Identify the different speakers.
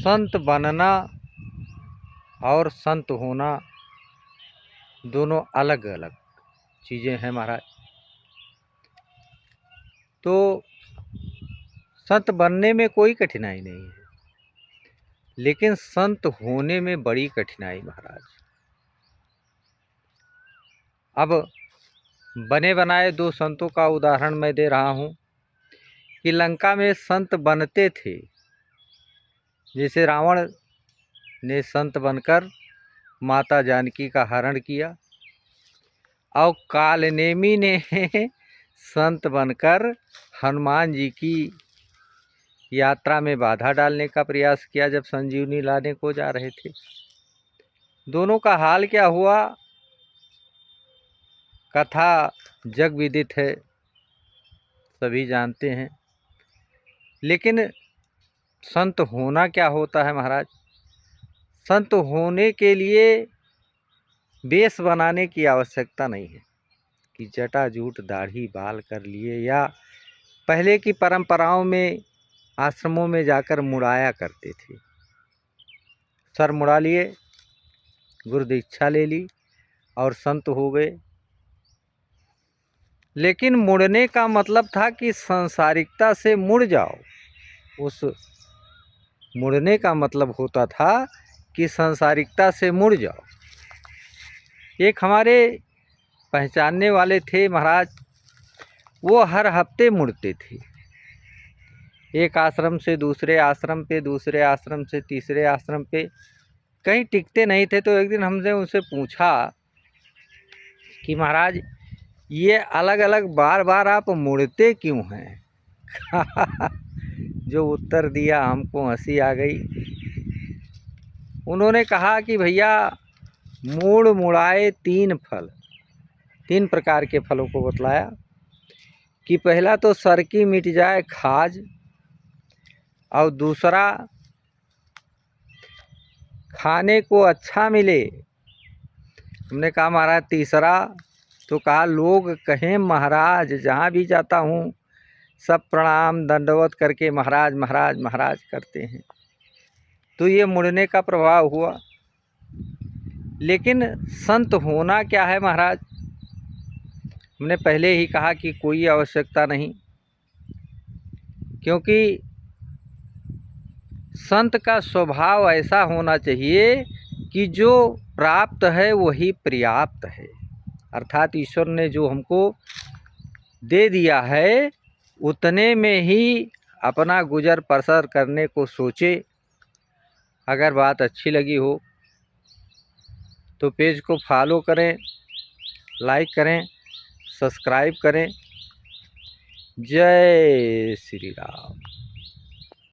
Speaker 1: संत बनना और संत होना दोनों अलग अलग चीज़ें हैं महाराज। तो संत बनने में कोई कठिनाई नहीं है, लेकिन संत होने में बड़ी कठिनाई महाराज। अब बने बनाए दो संतों का उदाहरण मैं दे रहा हूँ कि लंका में संत बनते थे। जैसे रावण ने संत बनकर माता जानकी का हरण किया, और कालनेमी ने संत बनकर हनुमान जी की यात्रा में बाधा डालने का प्रयास किया जब संजीवनी लाने को जा रहे थे। दोनों का हाल क्या हुआ, कथा जग विदित है, सभी जानते हैं। लेकिन संत होना क्या होता है महाराज? संत होने के लिए वेश बनाने की आवश्यकता नहीं है कि जटा जूट दाढ़ी बाल कर लिए, या पहले की परंपराओं में आश्रमों में जाकर मुड़ाया करते थे। सर मुड़ा लिए, गुरु दीक्षा ले ली और संत हो गए। लेकिन मुड़ने का मतलब था कि सांसारिकता से मुड़ जाओ। उस मुड़ने का मतलब होता था कि सांसारिकता से मुड़ जाओ। एक हमारे पहचानने वाले थे महाराज, वो हर हफ्ते मुड़ते थे। एक आश्रम से दूसरे आश्रम पे, दूसरे आश्रम से तीसरे आश्रम पे, कहीं टिकते नहीं थे। तो एक दिन हमने उनसे पूछा कि महाराज ये अलग अलग बार बार आप मुड़ते क्यों हैं? जो उत्तर दिया हमको हंसी आ गई। उन्होंने कहा कि भैया मूड़ मुड़ाए तीन फल, तीन प्रकार के फलों को बतलाया कि पहला तो सर की मिट जाए खाज, और दूसरा खाने को अच्छा मिले। हमने कहा महाराज तीसरा? तो कहा लोग कहें महाराज, जहाँ भी जाता हूँ सब प्रणाम दंडवत करके महाराज महाराज महाराज करते हैं। तो ये मुड़ने का प्रभाव हुआ। लेकिन संत होना क्या है महाराज? हमने पहले ही कहा कि कोई आवश्यकता नहीं, क्योंकि संत का स्वभाव ऐसा होना चाहिए कि जो प्राप्त है वही पर्याप्त है। अर्थात ईश्वर ने जो हमको दे दिया है उतने में ही अपना गुजर बसर करने को सोचे। अगर बात अच्छी लगी हो तो पेज को फॉलो करें, लाइक करें, सब्सक्राइब करें। जय श्री राम।